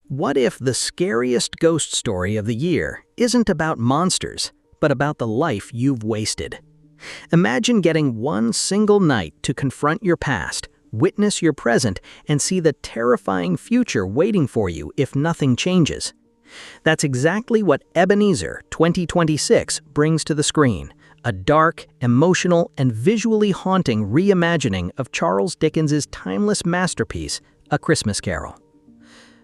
What if the scariest ghost story of the year isn't about monsters, but about the life you've wasted? Imagine getting one single night to confront your past, witness your present, and see the terrifying future waiting for you if nothing changes. That's exactly what Ebenezer 2026 brings to the screen, a dark, emotional, and visually haunting reimagining of Charles Dickens' timeless masterpiece, A Christmas Carol.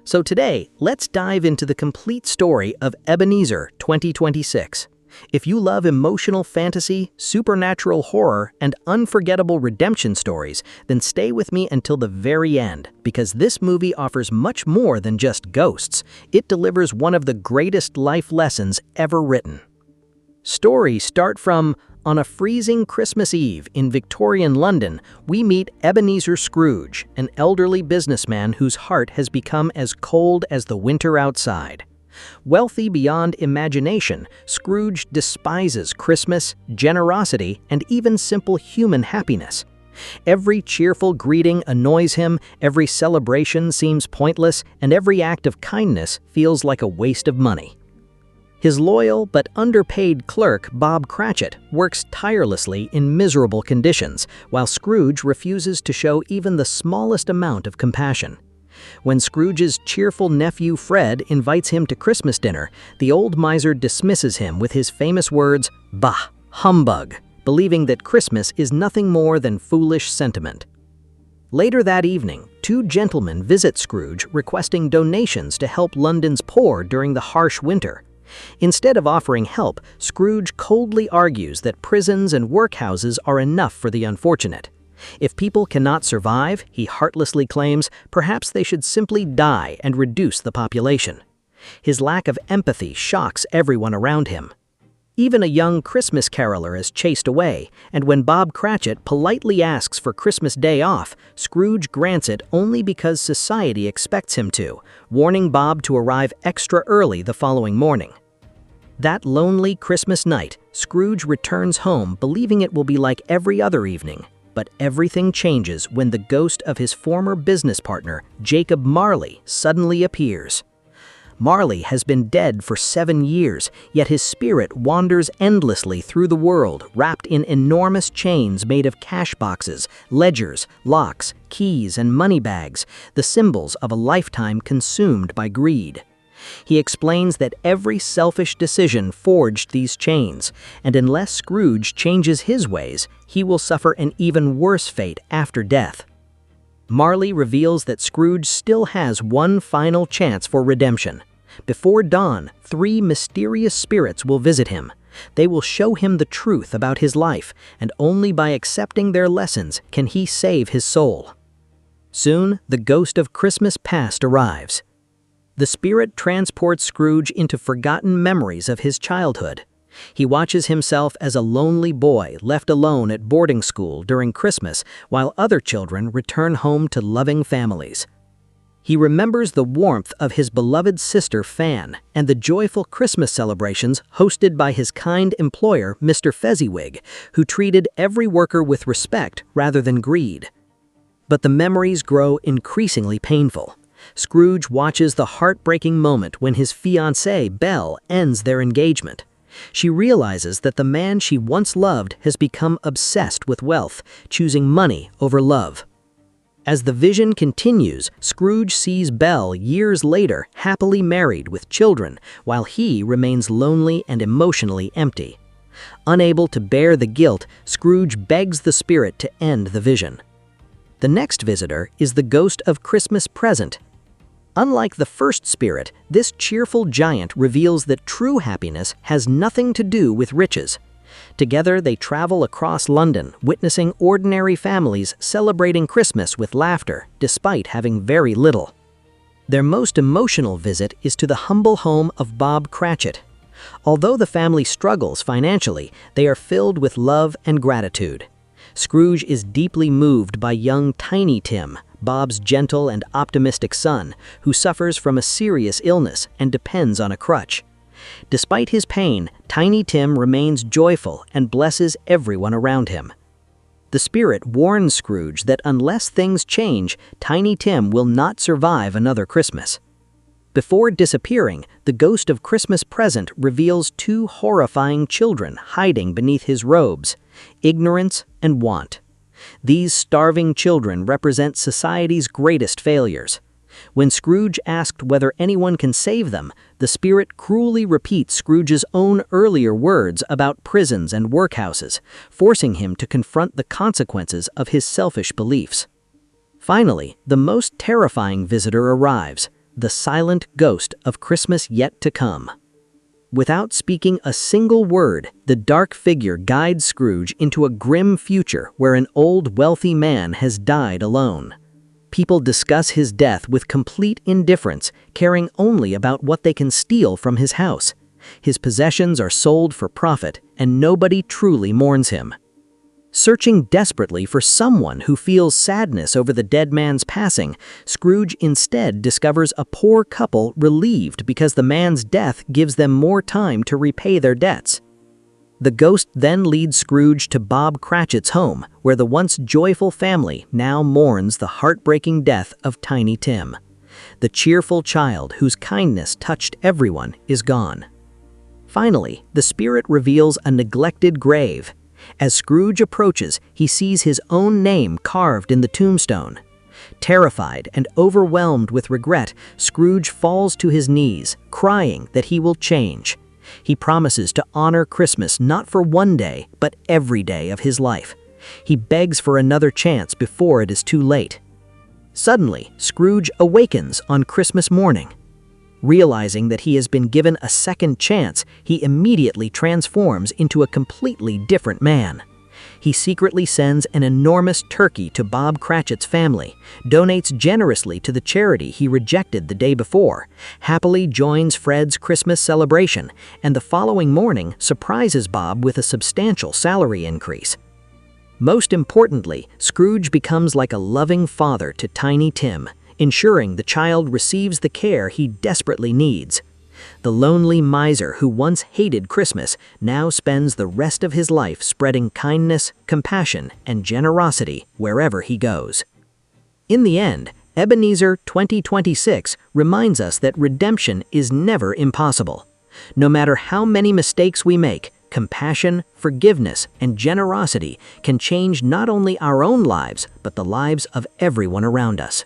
So today, let's dive into the complete story of Ebenezer 2026. If you love emotional fantasy, supernatural horror, and unforgettable redemption stories, then stay with me until the very end, because this movie offers much more than just ghosts. It delivers one of the greatest life lessons ever written. Stories start from, on a freezing Christmas Eve in Victorian London, we meet Ebenezer Scrooge, an elderly businessman whose heart has become as cold as the winter outside. Wealthy beyond imagination, Scrooge despises Christmas, generosity, and even simple human happiness. Every cheerful greeting annoys him, every celebration seems pointless, and every act of kindness feels like a waste of money. His loyal but underpaid clerk, Bob Cratchit, works tirelessly in miserable conditions, while Scrooge refuses to show even the smallest amount of compassion. When Scrooge's cheerful nephew Fred invites him to Christmas dinner, the old miser dismisses him with his famous words, "Bah, humbug," believing that Christmas is nothing more than foolish sentiment. Later that evening, two gentlemen visit Scrooge requesting donations to help London's poor during the harsh winter. Instead of offering help, Scrooge coldly argues that prisons and workhouses are enough for the unfortunate. If people cannot survive, he heartlessly claims, perhaps they should simply die and reduce the population. His lack of empathy shocks everyone around him. Even a young Christmas caroler is chased away, and when Bob Cratchit politely asks for Christmas Day off, Scrooge grants it only because society expects him to, warning Bob to arrive extra early the following morning. That lonely Christmas night, Scrooge returns home believing it will be like every other evening. But everything changes when the ghost of his former business partner, Jacob Marley, suddenly appears. Marley has been dead for 7 years, yet his spirit wanders endlessly through the world, wrapped in enormous chains made of cash boxes, ledgers, locks, keys, and money bags, the symbols of a lifetime consumed by greed. He explains that every selfish decision forged these chains, and unless Scrooge changes his ways, he will suffer an even worse fate after death. Marley reveals that Scrooge still has one final chance for redemption. Before dawn, 3 mysterious spirits will visit him. They will show him the truth about his life, and only by accepting their lessons can he save his soul. Soon, the ghost of Christmas past arrives. The spirit transports Scrooge into forgotten memories of his childhood. He watches himself as a lonely boy left alone at boarding school during Christmas while other children return home to loving families. He remembers the warmth of his beloved sister Fan and the joyful Christmas celebrations hosted by his kind employer, Mr. Fezziwig, who treated every worker with respect rather than greed. But the memories grow increasingly painful. Scrooge watches the heartbreaking moment when his fiancée, Belle, ends their engagement. She realizes that the man she once loved has become obsessed with wealth, choosing money over love. As the vision continues, Scrooge sees Belle years later happily married with children, while he remains lonely and emotionally empty. Unable to bear the guilt, Scrooge begs the spirit to end the vision. The next visitor is the ghost of Christmas Present. Unlike the first spirit, this cheerful giant reveals that true happiness has nothing to do with riches. Together, they travel across London, witnessing ordinary families celebrating Christmas with laughter, despite having very little. Their most emotional visit is to the humble home of Bob Cratchit. Although the family struggles financially, they are filled with love and gratitude. Scrooge is deeply moved by young Tiny Tim, Bob's gentle and optimistic son, who suffers from a serious illness and depends on a crutch. Despite his pain, Tiny Tim remains joyful and blesses everyone around him. The spirit warns Scrooge that unless things change, Tiny Tim will not survive another Christmas. Before disappearing, the ghost of Christmas present reveals two horrifying children hiding beneath his robes: ignorance and want. These starving children represent society's greatest failures. When Scrooge asked whether anyone can save them, the spirit cruelly repeats Scrooge's own earlier words about prisons and workhouses, forcing him to confront the consequences of his selfish beliefs. Finally, the most terrifying visitor arrives: the silent ghost of Christmas yet to come. Without speaking a single word, the dark figure guides Scrooge into a grim future where an old, wealthy man has died alone. People discuss his death with complete indifference, caring only about what they can steal from his house. His possessions are sold for profit, and nobody truly mourns him. Searching desperately for someone who feels sadness over the dead man's passing, Scrooge instead discovers a poor couple relieved because the man's death gives them more time to repay their debts. The ghost then leads Scrooge to Bob Cratchit's home, where the once joyful family now mourns the heartbreaking death of Tiny Tim. The cheerful child whose kindness touched everyone is gone. Finally, the spirit reveals a neglected grave. As Scrooge approaches, he sees his own name carved in the tombstone. Terrified and overwhelmed with regret, Scrooge falls to his knees, crying that he will change. He promises to honor Christmas not for one day, but every day of his life. He begs for another chance before it is too late. Suddenly, Scrooge awakens on Christmas morning. Realizing that he has been given a second chance, he immediately transforms into a completely different man. He secretly sends an enormous turkey to Bob Cratchit's family, donates generously to the charity he rejected the day before, happily joins Fred's Christmas celebration, and the following morning surprises Bob with a substantial salary increase. Most importantly, Scrooge becomes like a loving father to Tiny Tim, ensuring the child receives the care he desperately needs. The lonely miser who once hated Christmas now spends the rest of his life spreading kindness, compassion, and generosity wherever he goes. In the end, Ebenezer 2026 reminds us that redemption is never impossible. No matter how many mistakes we make, compassion, forgiveness, and generosity can change not only our own lives, but the lives of everyone around us.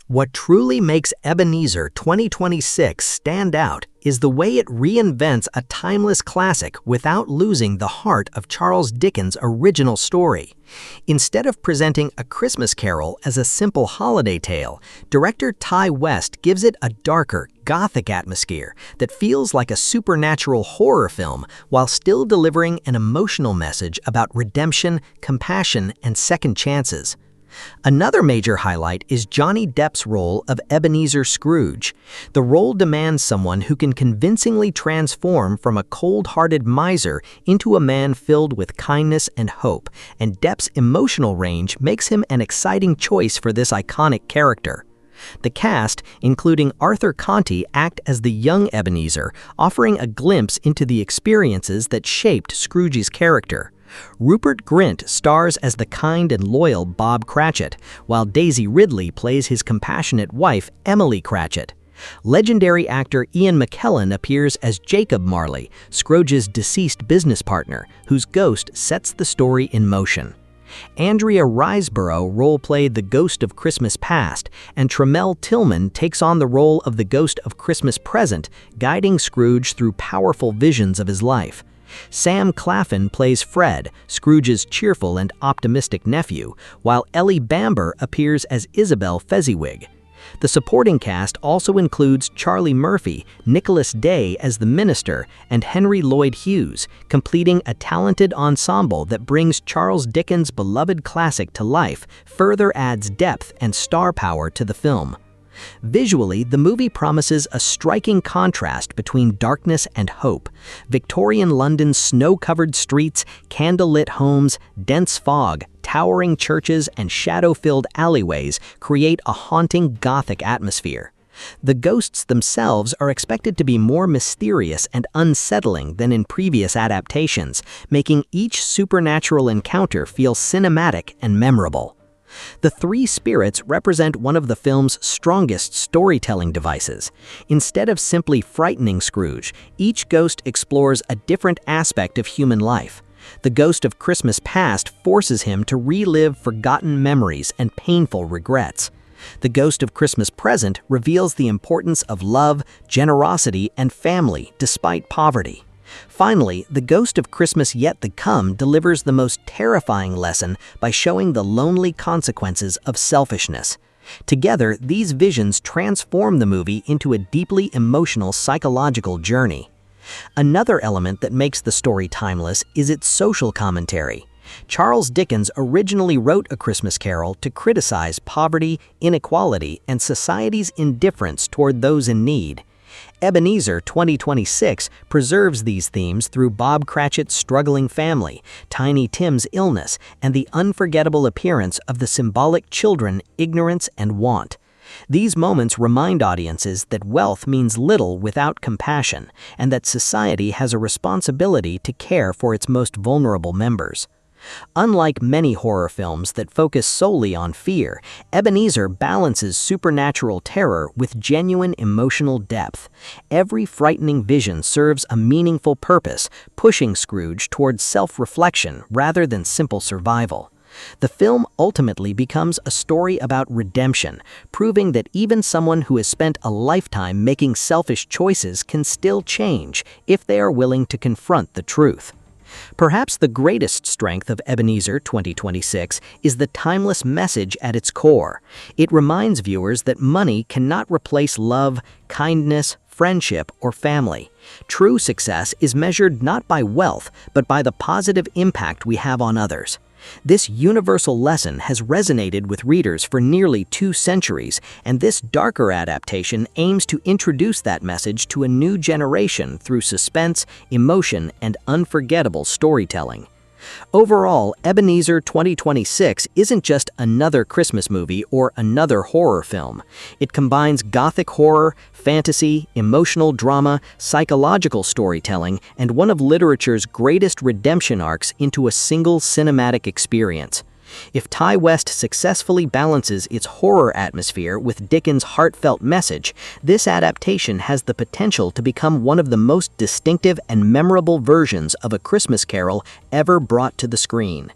What truly makes Ebenezer 2026 stand out is the way it reinvents a timeless classic without losing the heart of Charles Dickens' original story. Instead of presenting A Christmas Carol as a simple holiday tale, director Ty West gives it a darker, gothic atmosphere that feels like a supernatural horror film while still delivering an emotional message about redemption, compassion, and second chances. Another major highlight is Johnny Depp's role of Ebenezer Scrooge. The role demands someone who can convincingly transform from a cold-hearted miser into a man filled with kindness and hope, and Depp's emotional range makes him an exciting choice for this iconic character. The cast, including Arthur Conti, act as the young Ebenezer, offering a glimpse into the experiences that shaped Scrooge's character. Rupert Grint stars as the kind and loyal Bob Cratchit, while Daisy Ridley plays his compassionate wife, Emily Cratchit. Legendary actor Ian McKellen appears as Jacob Marley, Scrooge's deceased business partner, whose ghost sets the story in motion. Andrea Riseborough role-played the Ghost of Christmas Past, and Tremel Tillman takes on the role of the Ghost of Christmas Present, guiding Scrooge through powerful visions of his life. Sam Claflin plays Fred, Scrooge's cheerful and optimistic nephew, while Ellie Bamber appears as Isabel Fezziwig. The supporting cast also includes Charlie Murphy, Nicholas Day as the minister, and Henry Lloyd Hughes, completing a talented ensemble that brings Charles Dickens' beloved classic to life, further adds depth and star power to the film. Visually, the movie promises a striking contrast between darkness and hope. Victorian London's snow-covered streets, candlelit homes, dense fog, towering churches, and shadow-filled alleyways create a haunting Gothic atmosphere. The ghosts themselves are expected to be more mysterious and unsettling than in previous adaptations, making each supernatural encounter feel cinematic and memorable. The three spirits represent one of the film's strongest storytelling devices. Instead of simply frightening Scrooge, each ghost explores a different aspect of human life. The ghost of Christmas past forces him to relive forgotten memories and painful regrets. The ghost of Christmas present reveals the importance of love, generosity, and family despite poverty. Finally, the ghost of Christmas yet to come delivers the most terrifying lesson by showing the lonely consequences of selfishness. Together, these visions transform the movie into a deeply emotional psychological journey. Another element that makes the story timeless is its social commentary. Charles Dickens originally wrote A Christmas Carol to criticize poverty, inequality, and society's indifference toward those in need. Ebenezer 2026 preserves these themes through Bob Cratchit's struggling family, Tiny Tim's illness, and the unforgettable appearance of the symbolic children, ignorance, and want. These moments remind audiences that wealth means little without compassion, and that society has a responsibility to care for its most vulnerable members. Unlike many horror films that focus solely on fear, Ebenezer balances supernatural terror with genuine emotional depth. Every frightening vision serves a meaningful purpose, pushing Scrooge towards self-reflection rather than simple survival. The film ultimately becomes a story about redemption, proving that even someone who has spent a lifetime making selfish choices can still change if they are willing to confront the truth. Perhaps the greatest strength of Ebenezer 2026 is the timeless message at its core. It reminds viewers that money cannot replace love, kindness, friendship, or family. True success is measured not by wealth, but by the positive impact we have on others. This universal lesson has resonated with readers for nearly 2 centuries, and this darker adaptation aims to introduce that message to a new generation through suspense, emotion, and unforgettable storytelling. Overall, Ebenezer 2026 isn't just another Christmas movie or another horror film. It combines gothic horror, fantasy, emotional drama, psychological storytelling, and one of literature's greatest redemption arcs into a single cinematic experience. If Ty West successfully balances its horror atmosphere with Dickens' heartfelt message, this adaptation has the potential to become one of the most distinctive and memorable versions of A Christmas Carol ever brought to the screen.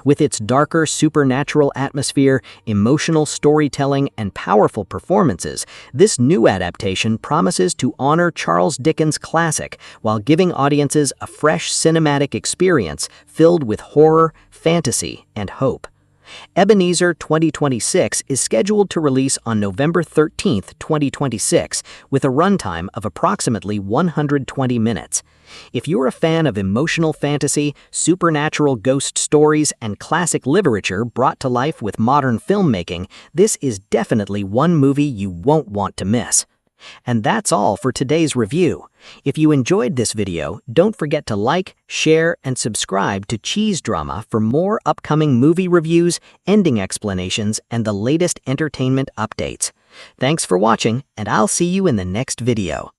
With its darker supernatural atmosphere, emotional storytelling, and powerful performances, this new adaptation promises to honor Charles Dickens' classic while giving audiences a fresh cinematic experience filled with horror, fantasy, and hope. Ebenezer 2026 is scheduled to release on November 13, 2026, with a runtime of approximately 120 minutes. If you're a fan of emotional fantasy, supernatural ghost stories, and classic literature brought to life with modern filmmaking, this is definitely one movie you won't want to miss. And that's all for today's review. If you enjoyed this video, don't forget to like, share, and subscribe to CheezeDrama for more upcoming movie reviews, ending explanations, and the latest entertainment updates. Thanks for watching, and I'll see you in the next video.